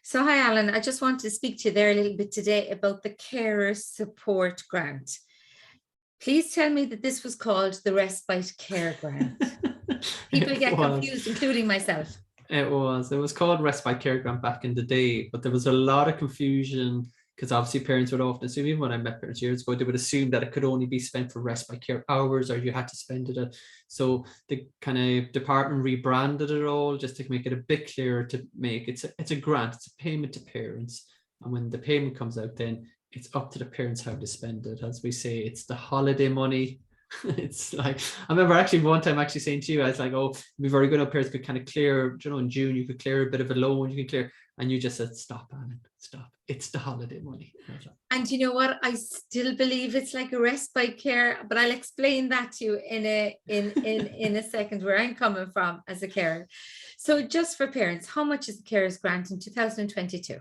So hi, Alan. I just wanted to speak to you there a little bit today about the Carer Support Grant. Please tell me that this was called the Respite Care Grant. People get confused, including myself. It was called Respite Care Grant back in the day, but there was a lot of confusion because obviously parents would often assume, even when I met parents years ago, they would assume that it could only be spent for respite care hours, or you had to spend it. So the kind of department rebranded it all just to make it a bit clearer, to make it's a grant, it's a payment to parents. And when the payment comes out, then it's up to the parents how to spend it. As we say, it's the holiday money. It's like, I remember actually one time actually saying to you, I was like, oh, it'd be very good if parents could kind of clear, in June, you could clear a bit of a loan, you could clear, and you just said, stop, Anne, stop. It's the holiday money. And you know what? I still believe it's like a respite care, but I'll explain that to you in a second where I'm coming from as a carer. So just for parents, how much is the Carers Grant in 2022?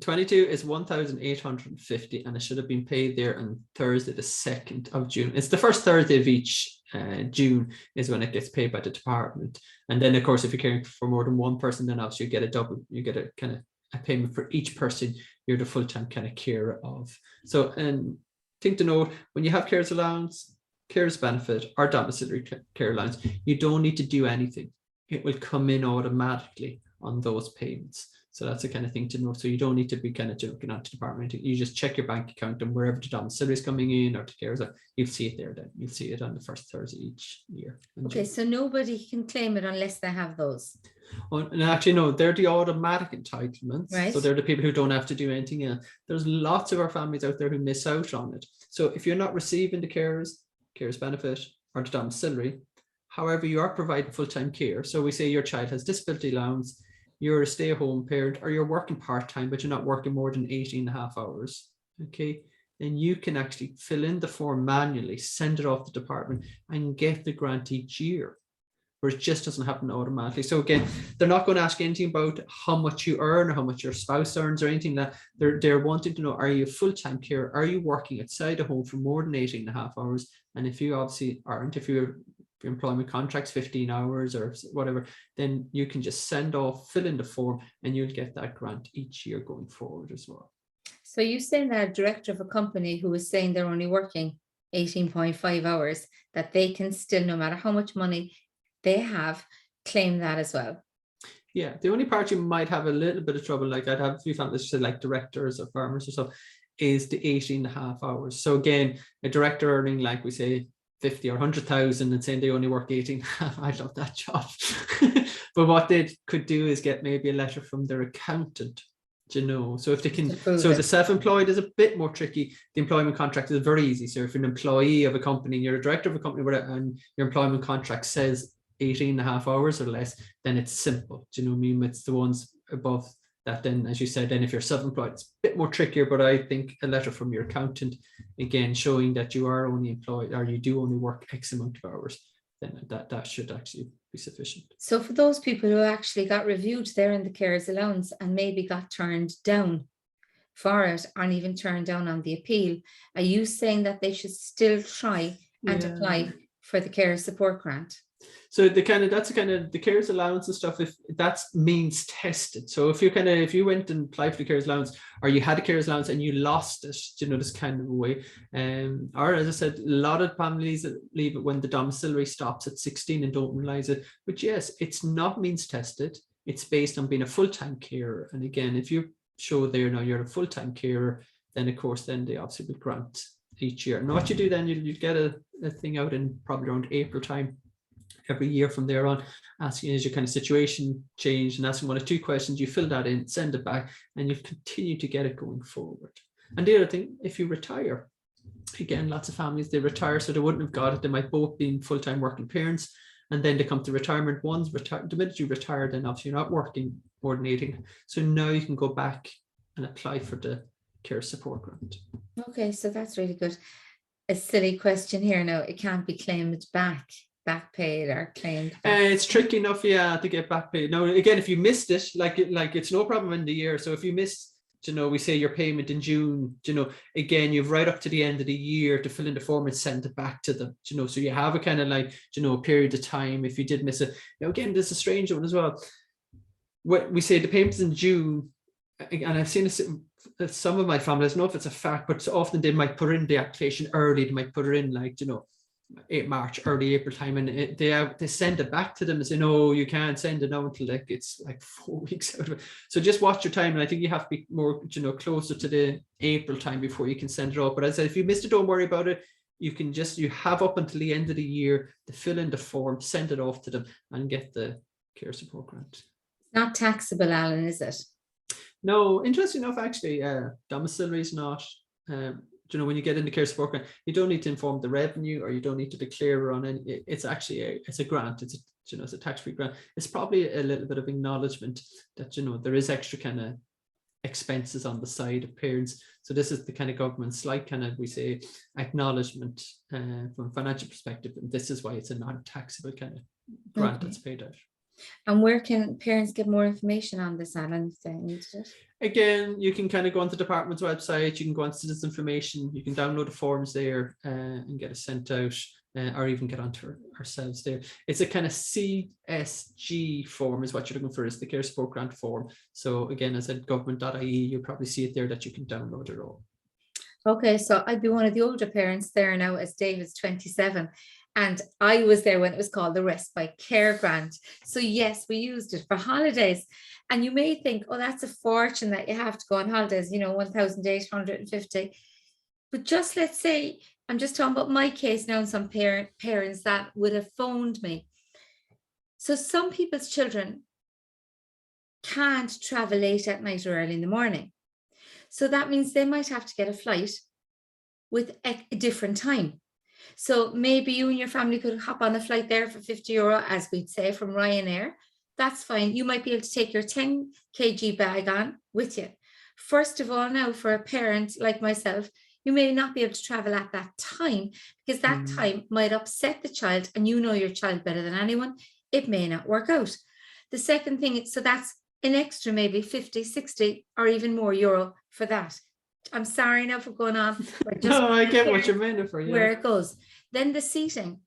22 is 1,850, and it should have been paid there on Thursday, the 2nd of June. It's the first Thursday of each June is when it gets paid by the department. And then, of course, if you're caring for more than one person, then obviously you get a double, you get a kind of a payment for each person you're the full-time kind of carer of. So, and thing to note, when you have carers allowance, carers benefit, or domiciliary care allowance, you don't need to do anything. It will come in automatically on those payments. So that's the kind of thing to know. So you don't need to be kind of looking at the department. You just check your bank account, and wherever the domiciliary is coming in or the carers, you'll see it there then. You'll see it on the first Thursday each year. Okay, so nobody can claim it unless they have those. Oh, and actually, no, they're the automatic entitlements. Right. So they're the people who don't have to do anything else. There's lots of our families out there who miss out on it. So if you're not receiving the carers benefit or the domiciliary, however, you are providing full-time care. So we say your child has disability allowance, you're a stay-at-home parent, or you're working part-time, but you're not working more than 18.5 hours, okay? Then you can actually fill in the form manually, send it off the department, and get the grant each year, where it just doesn't happen automatically. So again, they're not going to ask anything about how much you earn or how much your spouse earns or anything like that. They're wanting to know, are you full-time care? Are you working outside the home for more than 18.5 hours? And if you obviously aren't, if your employment contract's 15 hours or whatever, then you can just send off, fill in the form, and you'll get that grant each year going forward as well. So you saying that a director of a company who is saying they're only working 18.5 hours, that they can still, no matter how much money they have, claim that as well? Yeah, the only part you might have a little bit of trouble, like I'd have a few families said, like directors or farmers or so, is the 18.5 hours. So again, a director earning, like we say, 50 or 100,000 and saying they only work 18, I love that job. But what they could do is get maybe a letter from their accountant, so if they can, so the self-employed is a bit more tricky. The employment contract is very easy. So if you're an employee of a company, you're a director of a company, and your employment contract says 18.5 hours or less, then it's simple. Do you know what I mean? It's the ones above that, then, as you said, then if you're self-employed, it's a bit more trickier. But I think a letter from your accountant, again, showing that you are only employed, or you do only work X amount of hours, then that should actually be sufficient. So for those people who actually got reviewed there in the carers allowance and maybe got turned down for it, and even turned down on the appeal, are you saying that they should still try and apply for the Carer Support Grant? So that's the carers allowance and stuff, if that's means tested. So if you went and applied for the carers allowance, or you had a carers allowance and you lost it, this kind of a way, or as I said, a lot of families leave it when the domiciliary stops at 16 and don't realize it. But yes, it's not means tested. It's based on being a full-time carer. And again, if you show there now you're a full-time carer, then of course then they obviously will grant each year. And what you do then, you get a thing out in probably around April time every year from there on, asking is your kind of situation changed, and asking 1 or 2 questions. You fill that in, send it back, and you continue to get it going forward. And the other thing, if you retire, again, lots of families, they retire, so they wouldn't have got it. They might both be full-time working parents, and then they come to retirement. One's retired. The minute you retire, then obviously you're not working more than 18. So now you can go back and apply for the Care Support Grant. Okay, so that's really good. A silly question here now. It can't be claimed back paid or claimed back. It's tricky enough, to get back paid. Now, again, if you missed it, like it's no problem in the year. So if you missed, we say your payment in June, again, you've right up to the end of the year to fill in the form and send it back to them, so you have a kind of like, a period of time if you did miss it. Now, again, this is a strange one as well. What we say the payment's in June, and I've seen some of my family, I don't know if it's a fact, but often they might put in the application early. They might put it in like, 8 March, early April time, and they send it back to them and say, no, you can't send it now until like it's like 4 weeks out of it. So just watch your time, and I think you have to be more, closer to the April time before you can send it off. But as I said, if you missed it, don't worry about it. You have up until the end of the year to fill in the form, send it off to them, and get the care support grant. Not taxable, Alan, is it? No, interesting enough, actually, domiciliary is not. When you get into care support grant, you don't need to inform the revenue, or you don't need to declare on any. It's actually it's a grant. It's a tax-free grant. It's probably a little bit of acknowledgement that there is extra kind of expenses on the side of parents. So this is the kind of government slight kind of, we say, acknowledgement from a financial perspective, and this is why it's a non-taxable kind of grant that's paid out. And where can parents get more information on this, Alan? Again, you can kind of go on the department's website, you can go on citizen information, you can download the forms there and get it sent out, or even get onto ourselves there. It's a kind of CSG form is what you're looking for, is the care support grant form. So again, as at government.ie, you'll probably see it there that you can download it all. Okay, so I'd be one of the older parents there now, as David's 27. And I was there when it was called the Respite Care Grant. So yes, we used it for holidays. And you may think, oh, that's a fortune that you have to go on holidays, 1,850. But just let's say, I'm just talking about my case now, and some parents that would have phoned me. So some people's children can't travel late at night or early in the morning. So that means they might have to get a flight with a different time. So maybe you and your family could hop on a flight there for €50, as we'd say, from Ryanair. That's fine. You might be able to take your 10 kg bag on with you. First of all, now for a parent like myself, you may not be able to travel at that time, because that time might upset the child, and you know your child better than anyone. It may not work out. The second thing, so that's an extra maybe 50, 60 or even more euro for that. I'm sorry now for going on. No, I get what you're meaning for. Yeah. Where it goes. Then the seating.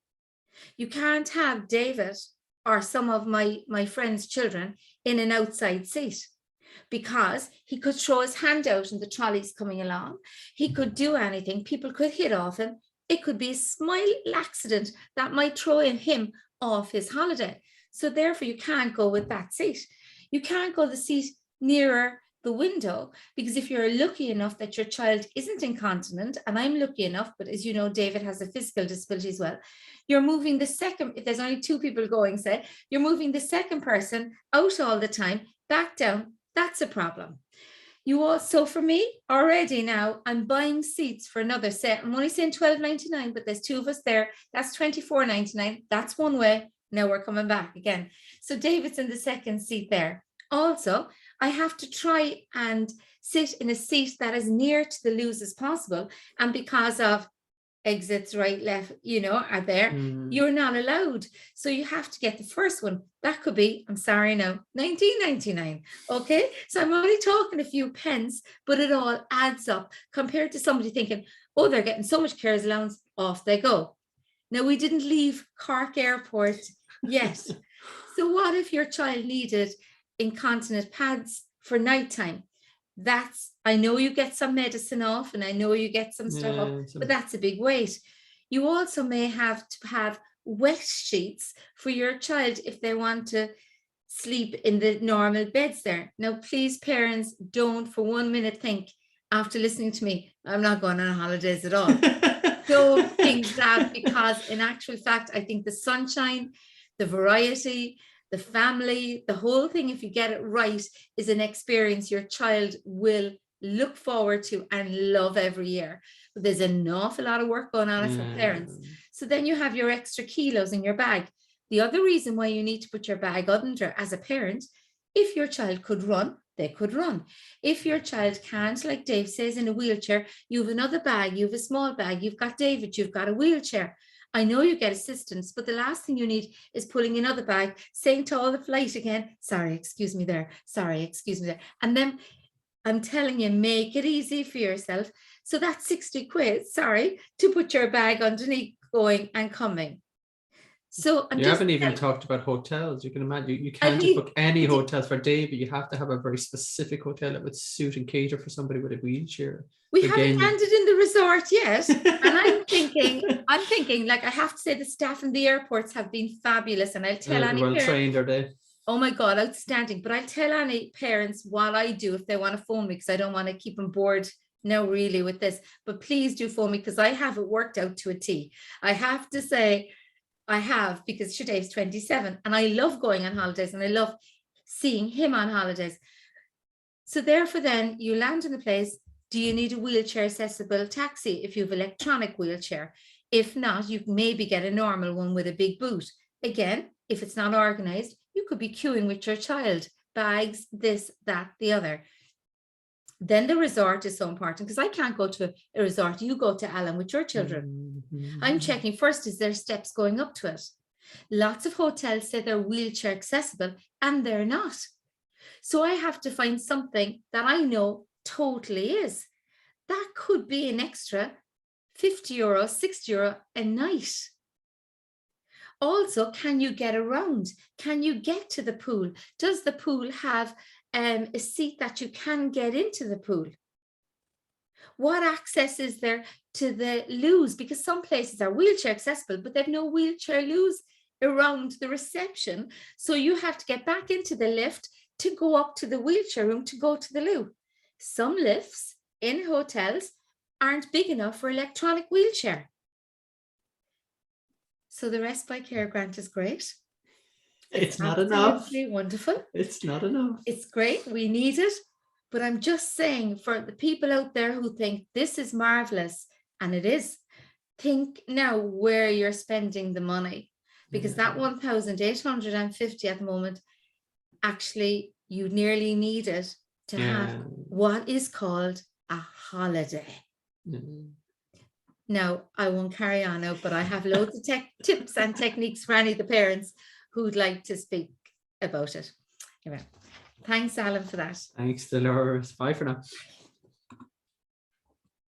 You can't have David or some of my friends' children in an outside seat, because he could throw his hand out and the trolley's coming along. He could do anything. People could hit off him. It could be a small accident that might throw him off his holiday. So therefore, you can't go with that seat. You can't go the seat nearer the window, because if you're lucky enough that your child isn't incontinent, and I'm lucky enough, but as you know, David has a physical disability as well, you're moving the second, if there's only 2 people going, say, you're moving the second person out all the time, back down. That's a problem. You also, for me, already now, I'm buying seats for another set. I'm only saying $12.99, but there's 2 of us there. That's $24.99. That's one way. Now we're coming back again. So David's in the second seat there. Also, I have to try and sit in a seat that is near to the loos as possible. And because of exits right, left, are there, you're not allowed. So you have to get the first one. That could be, I'm sorry now, $19.99. Okay. So I'm only talking a few pence, but it all adds up compared to somebody thinking, oh, they're getting so much carers allowance, off they go. Now, we didn't leave Cork Airport yet. So what if your child needed incontinent pads for nighttime? I know you get some medicine off, and I know you get some stuff off, but that's a big weight. You also may have to have wet sheets for your child if they want to sleep in the normal beds there. Now, please, parents, don't for 1 minute think, after listening to me, I'm not going on holidays at all. Don't think that, because in actual fact, I think the sunshine, the variety, the family, the whole thing, if you get it right, is an experience your child will look forward to and love every year. But there's an awful lot of work going on for parents. So then you have your extra kilos in your bag. The other reason why you need to put your bag under as a parent, if your child could run, they could run. If your child can't, like Dave says, in a wheelchair, you have another bag, you have a small bag, you've got David, you've got a wheelchair. I know you get assistance, but the last thing you need is pulling another bag, saying to all the flight again, sorry, excuse me there, sorry, excuse me there. And then I'm telling you, make it easy for yourself. So that's 60 quid, sorry, to put your bag underneath going and coming. So I'm You just haven't even saying, talked about hotels. You can imagine you I can't just mean, book any hotels for a day, but you have to have a very specific hotel that would suit and cater for somebody with a wheelchair. we haven't Again, landed in the resort yet. And I'm thinking, like, I have to say the staff in the airports have been fabulous. And I'll tell any well parent, trained are they? oh my God, outstanding. But I'll tell any parents what I do if they want to phone me, because I don't want to keep them bored now really with this. But please do phone me, because I have it worked out to a T. I have to say I have, because Shadev's 27 and I love going on holidays and I love seeing him on holidays. So therefore then you land in the place. Do you need a wheelchair accessible taxi if you have electronic wheelchair? If not, you can maybe get a normal one with a big boot. Again, if it's not organized, you could be queuing with your child, bags, this, that, the other. Then the resort is so important, because I can't go to a resort. You go to Allan with your children. I'm checking first, is there steps going up to it? Lots of hotels say they're wheelchair accessible and they're not. So I have to find something that I know totally is. That could be an extra €50, €60 a night. Also, can you get around? Can you get to the pool? Does the pool have a seat that you can get into the pool? What access is there to the loos? Because some places are wheelchair accessible, but they've no wheelchair loos around the reception. So you have to get back into the lift to go up to the wheelchair room to go to the loo. Some lifts in hotels aren't big enough for electronic wheelchair. So the respite care grant is great. It's not enough. Wonderful. It's not enough. It's great. We need it. But I'm just saying, for the people out there who think this is marvelous, and it is, think now where you're spending the money, because that 1,850 at the moment, actually, you nearly need it to have what is called a holiday. Now, I won't carry on now, but I have loads of tips and techniques for any of the parents who'd like to speak about it. Anyway, thanks, Allan, for that. Thanks, Dolores. Bye for now.